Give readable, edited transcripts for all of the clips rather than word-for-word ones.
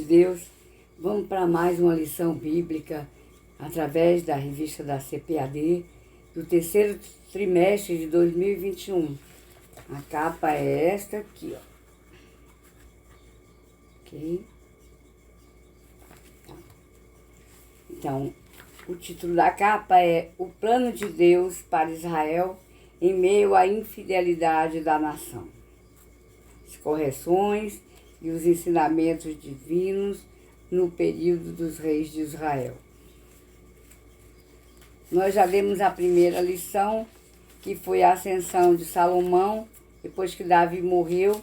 Deus, vamos para mais uma lição bíblica através da revista da CPAD do terceiro trimestre de 2021. A capa é esta aqui, ó. Ok? Então, o título da capa é O Plano de Deus para Israel em meio à infidelidade da nação. As correções e os ensinamentos divinos no período dos reis de Israel. Nós já lemos a primeira lição, que foi a ascensão de Salomão, depois que Davi morreu,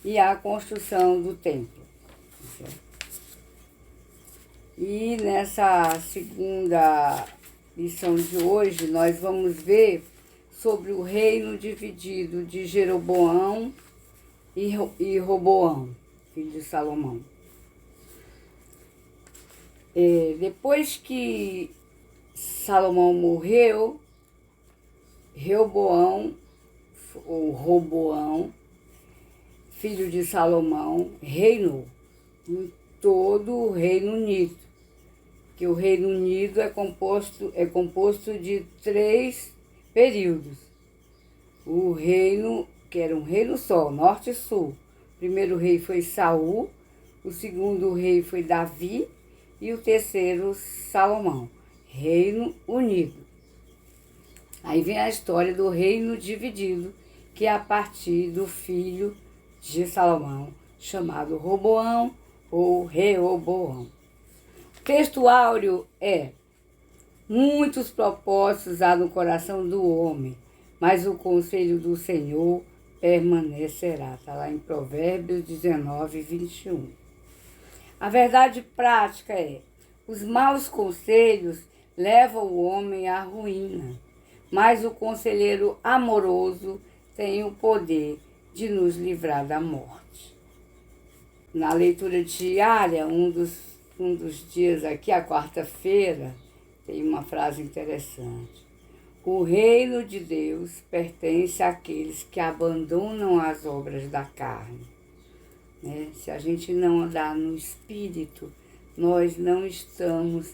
e a construção do templo. E nessa segunda lição de hoje, nós vamos ver sobre o reino dividido de Jeroboão e Roboão, filho de Salomão. Depois que Salomão morreu, Roboão, filho de Salomão, reinou em todo o Reino Unido, que o Reino Unido é composto de 3 períodos. O reino, que era um reino só, norte e sul. O primeiro rei foi Saul, o segundo rei foi Davi e o terceiro Salomão. Reino Unido. Aí vem a história do reino dividido, que é a partir do filho de Salomão, chamado Roboão ou Reoboão. O texto áureo é: muitos propósitos há no coração do homem, mas o conselho do Senhor permanecerá. Está lá em Provérbios 19, 21. A verdade prática é: os maus conselhos levam o homem à ruína, mas o conselheiro amoroso tem o poder de nos livrar da morte. Na leitura diária, um dos dias aqui, a quarta-feira, tem uma frase interessante. O reino de Deus pertence àqueles que abandonam as obras da carne. Se a gente não andar no Espírito, nós não estamos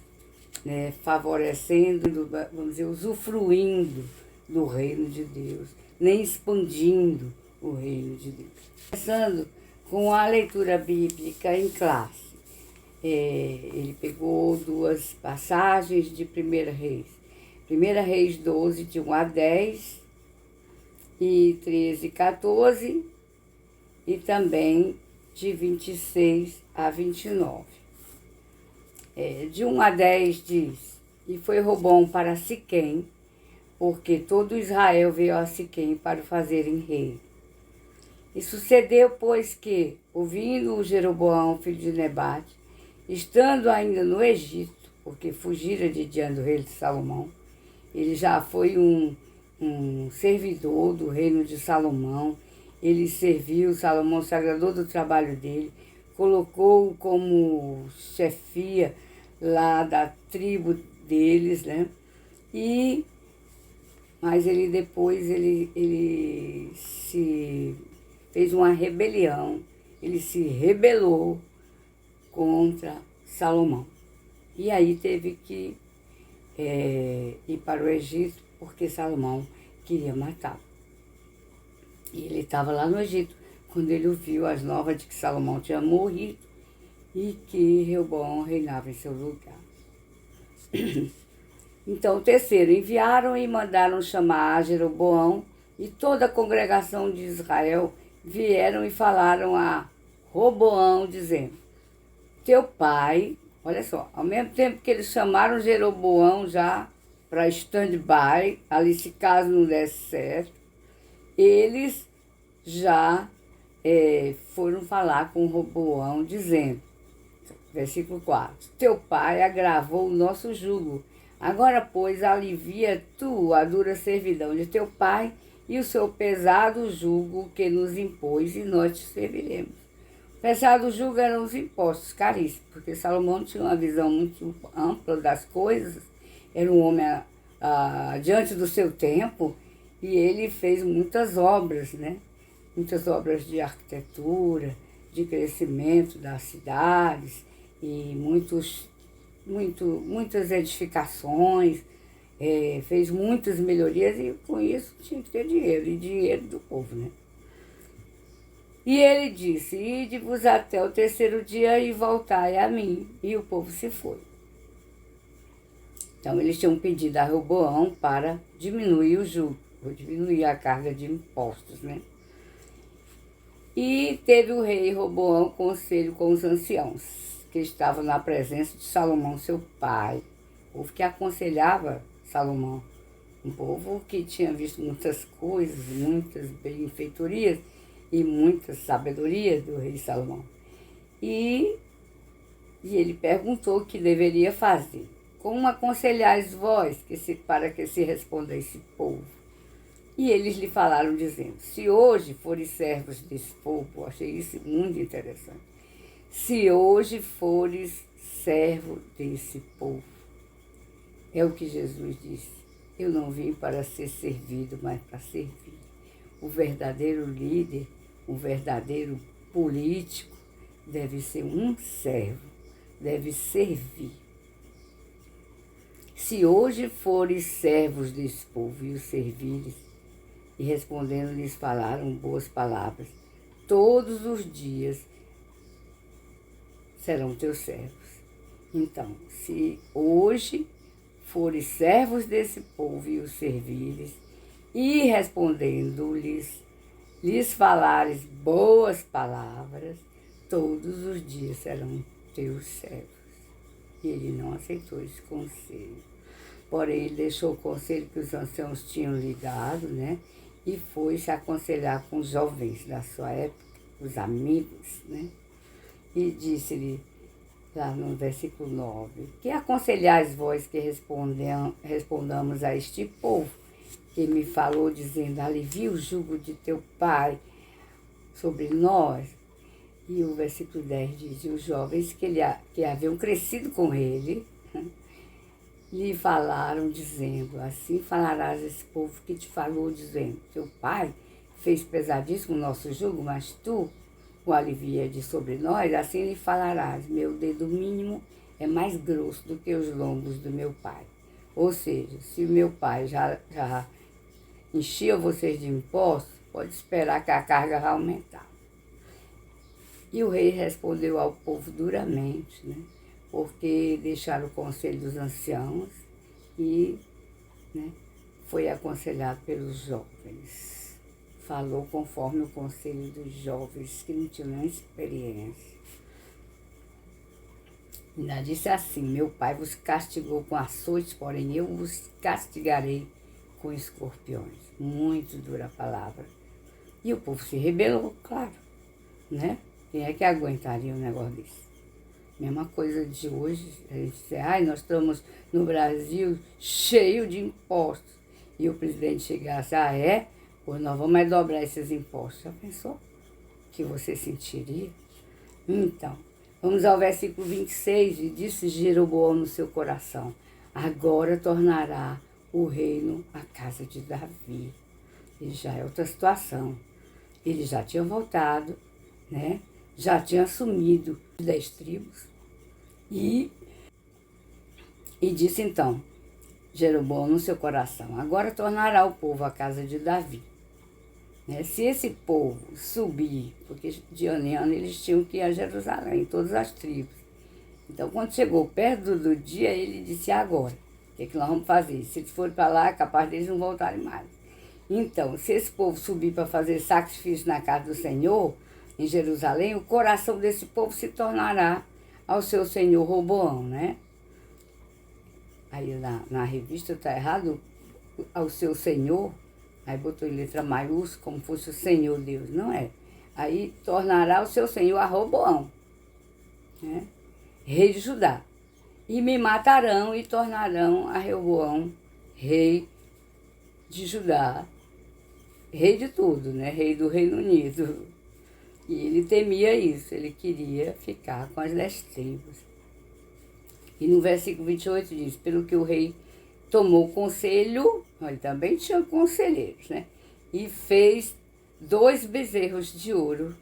favorecendo, vamos dizer, usufruindo do reino de Deus, nem expandindo o reino de Deus. Começando com a leitura bíblica em classe. Ele pegou 2 passagens de 1 Reis. 1 Reis 12, de 1 a 10, e 13, 14, e também de 26 a 29. De 1 a 10 diz: E foi Roboão para Siquém, porque todo Israel veio a Siquém para o fazerem rei. E sucedeu, pois, que, ouvindo o Jeroboão, filho de Nebate, estando ainda no Egito, porque fugira de diante do rei de Salomão, ele já foi um servidor do reino de Salomão, ele serviu, Salomão se agradou do trabalho dele, colocou-o como chefia lá da tribo deles, mas ele depois se fez uma rebelião, ele se rebelou contra Salomão. E aí teve que ir para o Egito, porque Salomão queria matá-lo. E ele estava lá no Egito, quando ele ouviu as novas de que Salomão tinha morrido e que Reoboão reinava em seu lugar. Então, o terceiro, enviaram e mandaram chamar Jeroboão, e toda a congregação de Israel vieram e falaram a Roboão, dizendo: teu pai, olha só, ao mesmo tempo que eles chamaram Jeroboão já para stand-by, ali se caso não desse certo, eles já foram falar com Roboão, dizendo, versículo 4, teu pai agravou o nosso jugo. Agora, pois, alivia tu a dura servidão de teu pai e o seu pesado jugo que nos impôs, e nós te serviremos. O pesado jugo eram os impostos caríssimos, porque Salomão tinha uma visão muito ampla das coisas, era um homem diante do seu tempo, e ele fez muitas obras, muitas obras de arquitetura, de crescimento das cidades e muitas edificações, fez muitas melhorias e com isso tinha que ter dinheiro, e dinheiro do povo, né? E ele disse, ide-vos até o terceiro dia e voltai a mim. E o povo se foi. Então eles tinham pedido a Roboão para diminuir o jugo, diminuir a carga de impostos, né? E teve o rei Roboão conselho com os anciãos, que estavam na presença de Salomão, seu pai. O povo que aconselhava Salomão. Um povo que tinha visto muitas coisas, muitas benfeitorias e muita sabedoria do rei Salomão. E ele perguntou o que deveria fazer. Como aconselhais vós para que se responda a esse povo? E eles lhe falaram dizendo, se hoje fores servos desse povo, achei isso muito interessante, se hoje fores servo desse povo, é o que Jesus disse, eu não vim para ser servido, mas para servir. O verdadeiro líder, o verdadeiro político deve ser um servo, deve servir. Se hoje fores servos desse povo e os servires, e respondendo lhes falaram boas palavras, todos os dias serão teus servos. Então, se hoje fores servos desse povo e os servires, e respondendo-lhes, lhes falares boas palavras, todos os dias serão teus servos. E ele não aceitou esse conselho. Porém, ele deixou o conselho que os anciãos tinham lhe dado, né? E foi se aconselhar com os jovens da sua época, os amigos, né? E disse-lhe, lá no versículo 9, que aconselhais vós que respondamos a este povo, que me falou dizendo, alivia o jugo de teu pai sobre nós? E o versículo 10 diz, os jovens que haviam crescido com ele, lhe falaram dizendo, assim falarás a esse povo que te falou dizendo, teu pai fez pesadíssimo o nosso jugo, mas tu o alivia de sobre nós, assim lhe falarás, meu dedo mínimo é mais grosso do que os lombos do meu pai. Ou seja, se o meu pai já enchia vocês de impostos, pode esperar que a carga vai aumentar. E o rei respondeu ao povo duramente, né? Porque deixaram o conselho dos anciãos e, né, foi aconselhado pelos jovens. Falou conforme o conselho dos jovens que não tinham nem experiência. Ainda disse assim, meu pai vos castigou com açoites, porém eu vos castigarei com escorpiões. Muito dura a palavra. E o povo se rebelou, claro, né? Quem é que aguentaria um negócio desse? Mesma coisa de hoje, a gente diz, nós estamos no Brasil cheio de impostos. E o presidente chegasse, pois nós vamos dobrar esses impostos. Já pensou que você sentiria? Então, vamos ao versículo 26, e disse Jeroboão no seu coração, agora tornará o reino à casa de Davi. E já é outra situação. Ele já tinha voltado, né? Já tinha assumido 10 tribos. E disse então, Jeroboão no seu coração, agora tornará o povo à casa de Davi. Né? Se esse povo subir, porque de ano em ano eles tinham que ir a Jerusalém, todas as tribos. Então, quando chegou perto do dia, ele disse, agora, o que nós vamos fazer? Se eles forem para lá, é capaz deles não voltarem mais. Então, se esse povo subir para fazer sacrifício na casa do Senhor, em Jerusalém, o coração desse povo se tornará ao seu senhor Roboão, né? Aí na revista está errado, ao seu senhor, aí botou em letra maiúscula, como fosse o Senhor Deus, não é? Aí tornará o seu senhor a Roboão, né? Rei de Judá. E me matarão e tornarão a Roboão rei de Judá, rei de tudo, né? Rei do Reino Unido. E ele temia isso, ele queria ficar com as 10 tribos. E no versículo 28 diz, pelo que o rei tomou conselho, ele também tinha conselheiros, né? E fez 2 bezerros de ouro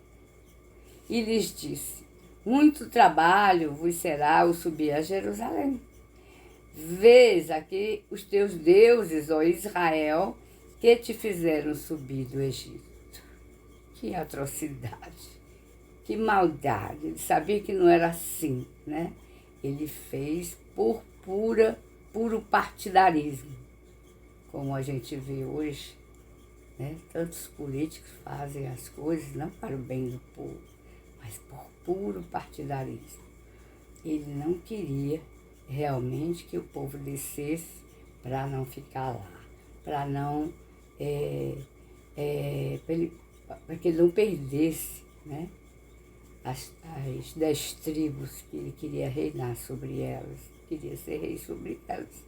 e lhes disse: muito trabalho vos será o subir a Jerusalém. Vês aqui os teus deuses, ó Israel, que te fizeram subir do Egito. Que atrocidade, que maldade. Ele sabia que não era assim, né? Ele fez por puro partidarismo, como a gente vê hoje, né? Tantos políticos fazem as coisas não para o bem do povo, mas por puro partidarismo. Ele não queria realmente que o povo descesse para não ficar lá, para não para que ele não perdesse, né, as 10 tribos que ele queria reinar sobre elas, queria ser rei sobre elas,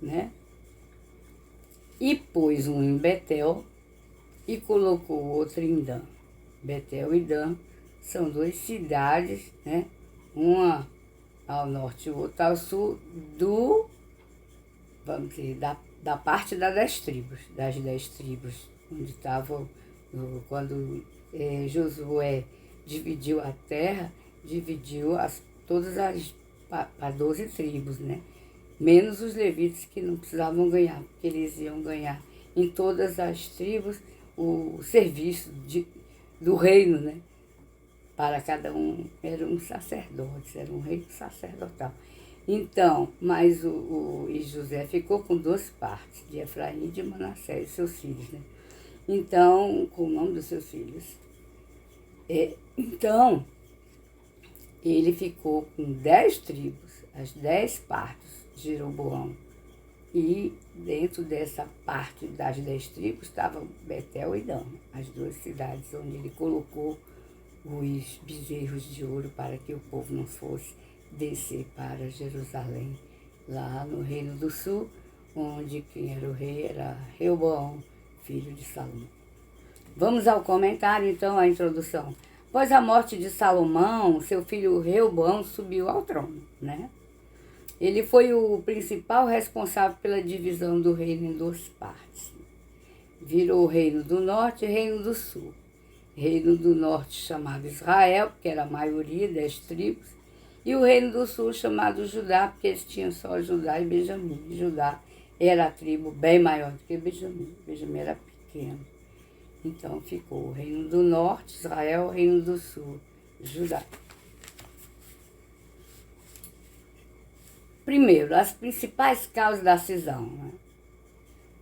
né? E pôs um em Betel e colocou outro em Dan. Betel e Dan são 2 cidades, né? Uma ao norte e outra ao sul vamos dizer, da parte das 10 tribos, onde estavam, quando Josué dividiu a terra, dividiu todas as 12 tribos, né? Menos os levitas, que não precisavam ganhar, porque eles iam ganhar em todas as tribos o serviço do reino, né? Para cada um, era um sacerdote, era um reino sacerdotal. Então, mas e José ficou com 2 partes, de Efraim e de Manassés, seus filhos, né? Então, com o nome dos seus filhos. Então, ele ficou com 10 tribos, as 10 partes de Jeroboão. E dentro dessa parte das 10 tribos estavam Betel e Dan, as 2 cidades onde ele colocou os bezerros de ouro para que o povo não fosse descer para Jerusalém, lá no Reino do Sul, onde quem era o rei era Reoboão, filho de Salomão. Vamos ao comentário, então, a introdução. Após a morte de Salomão, seu filho Reoboão subiu ao trono, né? Ele foi o principal responsável pela divisão do reino em 2 partes. Virou o Reino do Norte e Reino do Sul. Reino do Norte chamado Israel, que era a maioria, 10 tribos, e o Reino do Sul chamado Judá, porque eles tinham só Judá e Benjamim. Judá era a tribo bem maior do que Benjamim. Benjamim era pequeno. Então ficou o Reino do Norte, Israel, o Reino do Sul, Judá. Primeiro, as principais causas da cisão, né?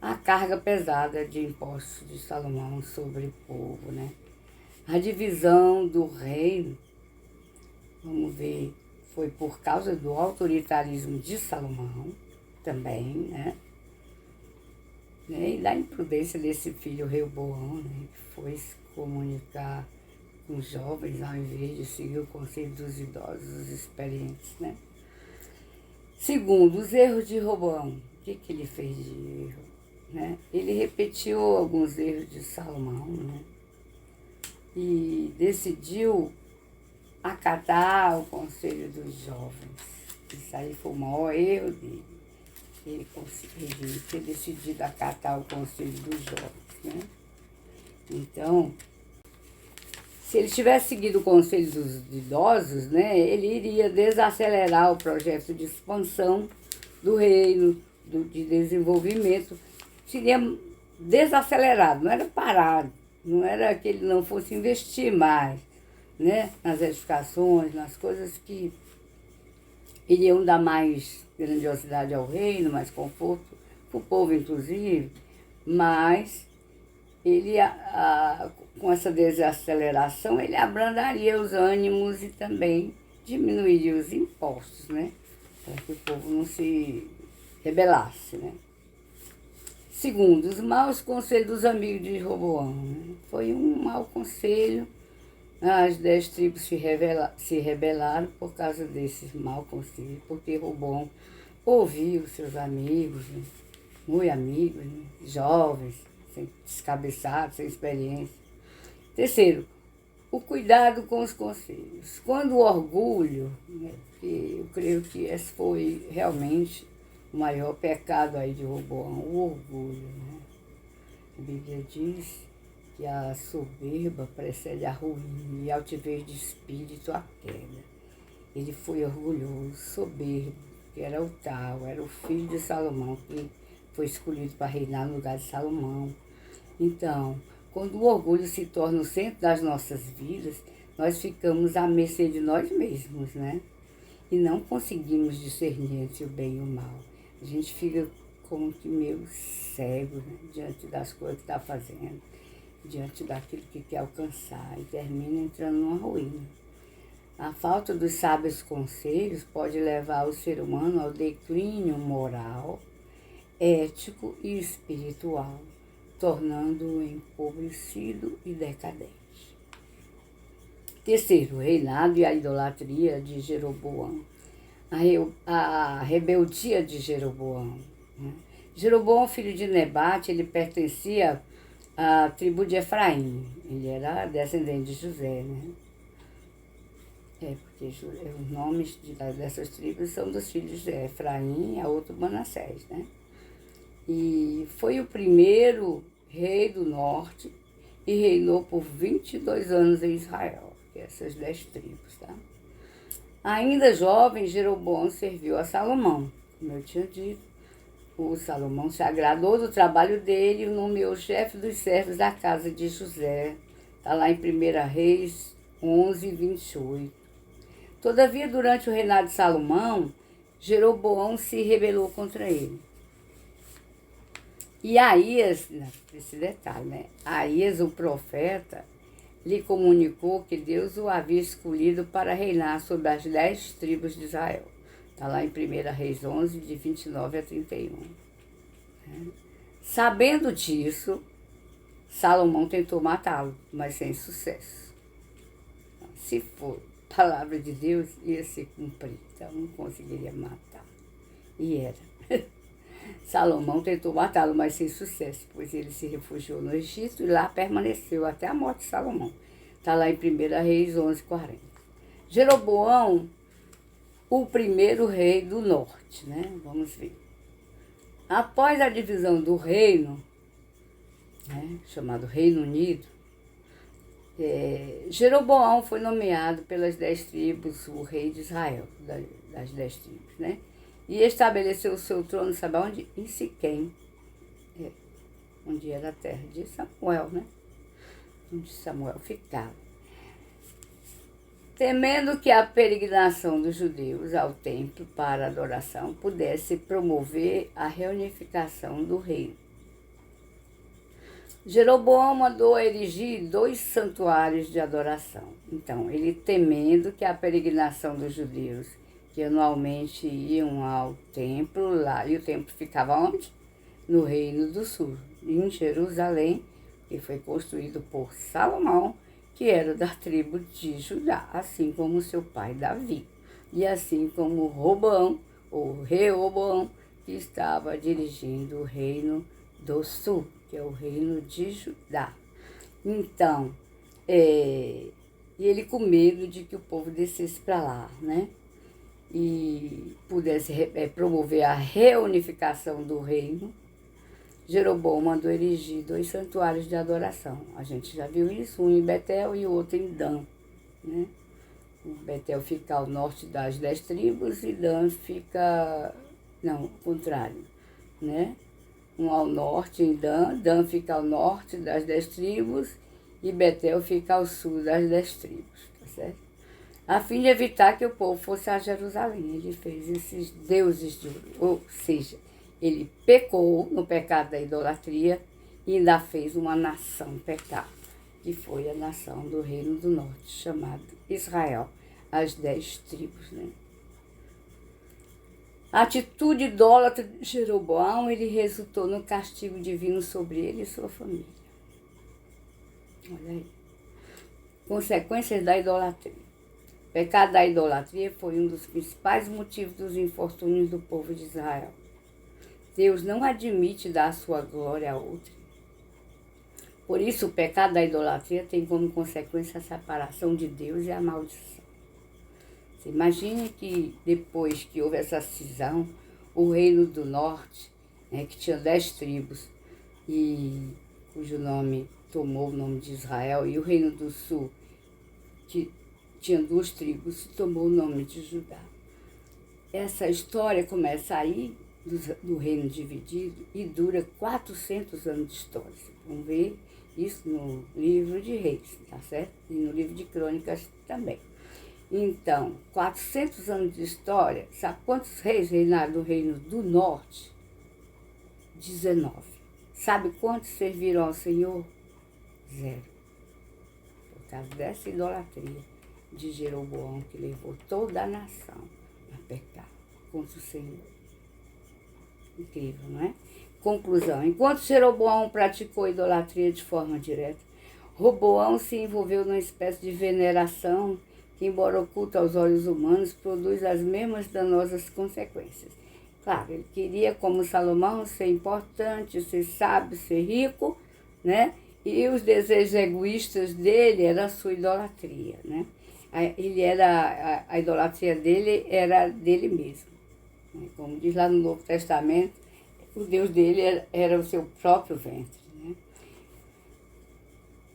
A carga pesada de impostos de Salomão sobre o povo, né? A divisão do reino, vamos ver, foi por causa do autoritarismo de Salomão também, né? E da imprudência desse filho Reoboão, né? Que foi se comunicar com os jovens ao invés de seguir o conselho dos idosos, dos experientes, né? Segundo, os erros de Roboão. O que ele fez de erro? Né? Ele repetiu alguns erros de Salomão, né? E decidiu acatar o conselho dos jovens. Isso aí foi o maior erro dele. Ele ter decidido acatar o conselho dos jovens, né? Então, se ele tivesse seguido o conselho dos idosos, né, ele iria desacelerar o projeto de expansão do reino, de desenvolvimento. Seria desacelerado, não era parado, não era que ele não fosse investir mais, né, nas edificações, nas coisas que iriam dar mais grandiosidade ao reino, mais conforto para o povo, inclusive, mas ele, com essa desaceleração, ele abrandaria os ânimos e também diminuiria os impostos, né, para que o povo não se rebelasse, né. Segundo, os maus conselhos dos amigos de Roboão, né? Foi um mau conselho. As 10 tribos se rebelaram por causa desses maus conselhos, porque Roboão ouviu seus amigos, né? Muito amigos, né? Jovens, sem descabeçados, sem experiência. Terceiro, o cuidado com os conselhos. Quando o orgulho, né? Eu creio que esse foi realmente o maior pecado aí de Roboão, o orgulho, né? A Bíblia diz que a soberba precede a ruína e a altivez de espírito a queda. Ele foi orgulhoso, soberbo, que era o tal, era o filho de Salomão, que foi escolhido para reinar no lugar de Salomão. Então, quando o orgulho se torna o centro das nossas vidas, nós ficamos à mercê de nós mesmos, né? E não conseguimos discernir entre o bem e o mal. A gente fica como que meio cego, né? Diante das coisas que está fazendo, diante daquilo que quer alcançar, e termina entrando numa ruína. A falta dos sábios conselhos pode levar o ser humano ao declínio moral, ético e espiritual, tornando-o empobrecido e decadente. Terceiro, o reinado e a idolatria de Jeroboão. A rebeldia de Jeroboão. Né? Jeroboão, filho de Nebate, ele pertencia à tribo de Efraim. Ele era descendente de José, né? Porque os nomes dessas tribos são dos filhos de Efraim e a outra Manassés, né? E foi o primeiro rei do norte e reinou por 22 anos em Israel, que é essas 10 tribos, tá? Ainda jovem, Jeroboão serviu a Salomão, como eu tinha dito. O Salomão se agradou do trabalho dele e o nomeou chefe dos servos da casa de José. Está lá em 1 Reis 11, 28. Todavia, durante o reinado de Salomão, Jeroboão se rebelou contra ele. E Aías, esse detalhe, né? Aías, o profeta, lhe comunicou que Deus o havia escolhido para reinar sobre as 10 tribos de Israel. Está lá em 1 Reis 11, de 29 a 31. Sabendo disso, Salomão tentou matá-lo, mas sem sucesso. Se for palavra de Deus, ia se cumprir, então não conseguiria matar. E era. Salomão tentou matá-lo, mas sem sucesso, pois ele se refugiou no Egito e lá permaneceu até a morte de Salomão. Está lá em 1 Reis 11, 40. Jeroboão, o primeiro rei do norte, né? Vamos ver. Após a divisão do reino, né, chamado Reino Unido, Jeroboão foi nomeado pelas 10 tribos o rei de Israel, das 10 tribos, né? E estabeleceu o seu trono, sabe onde? Em Siquém, onde era a terra de Samuel, né? Onde Samuel ficava. Temendo que a peregrinação dos judeus ao templo para adoração pudesse promover a reunificação do reino. Jeroboão mandou erigir 2 santuários de adoração. Então, ele temendo que a peregrinação dos judeus, que anualmente iam ao templo lá, e o templo ficava onde? No Reino do Sul, em Jerusalém, que foi construído por Salomão, que era da tribo de Judá, assim como seu pai Davi, e assim como Roboão, ou Reoboão, que estava dirigindo o Reino do Sul, que é o Reino de Judá. Então, e ele com medo de que o povo descesse para lá, né? E pudesse promover a reunificação do reino, Jeroboão mandou erigir 2 santuários de adoração. A gente já viu isso, um em Betel e o outro em Dan, né? O Betel fica ao norte das 10 tribos e Dan fica... Não, o contrário, né? Um ao norte em Dan, Dan fica ao norte das 10 tribos e Betel fica ao sul das 10 tribos, tá certo? A fim de evitar que o povo fosse a Jerusalém. Ele fez esses deuses de ouro, ou seja, ele pecou no pecado da idolatria e ainda fez uma nação pecar, que foi a nação do Reino do Norte, chamada Israel, as 10 tribos, né? A atitude idólatra de Jeroboão, ele resultou no castigo divino sobre ele e sua família. Olha aí. Consequências da idolatria. O pecado da idolatria foi um dos principais motivos dos infortúnios do povo de Israel. Deus não admite dar sua glória a outro. Por isso, o pecado da idolatria tem como consequência a separação de Deus e a maldição. Você imagine que depois que houve essa cisão, o Reino do Norte, né, que tinha 10 tribos, e cujo nome tomou o nome de Israel, e o Reino do Sul, que tinha 2 tribos, tomou o nome de Judá. Essa história começa aí, do reino dividido, e dura 400 anos de história. Vamos ver isso no livro de Reis, tá certo? E no livro de Crônicas também. Então, 400 anos de história, sabe quantos reis reinaram no reino do norte? 19. Sabe quantos serviram ao Senhor? 0. Por causa dessa idolatria de Jeroboão, que levou toda a nação a pecar contra o Senhor. Incrível, não é? Conclusão. Enquanto Jeroboão praticou idolatria de forma direta, Roboão se envolveu numa espécie de veneração que, embora oculta aos olhos humanos, produz as mesmas danosas consequências. Claro, ele queria, como Salomão, ser importante, ser sábio, ser rico, né? E os desejos egoístas dele era a sua idolatria, né? A idolatria dele era dele mesmo. Como diz lá no Novo Testamento, o Deus dele era o seu próprio ventre, né?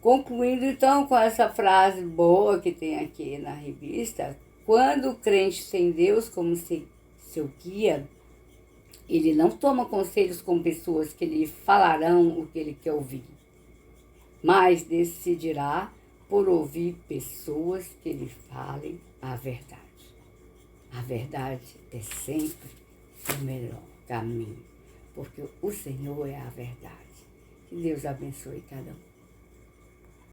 Concluindo então com essa frase boa que tem aqui na revista: quando o crente tem Deus como seu guia, ele não toma conselhos com pessoas que lhe falarão o que ele quer ouvir, mas decidirá por ouvir pessoas que lhe falem a verdade. A verdade é sempre o melhor caminho, porque o Senhor é a verdade. Que Deus abençoe cada um.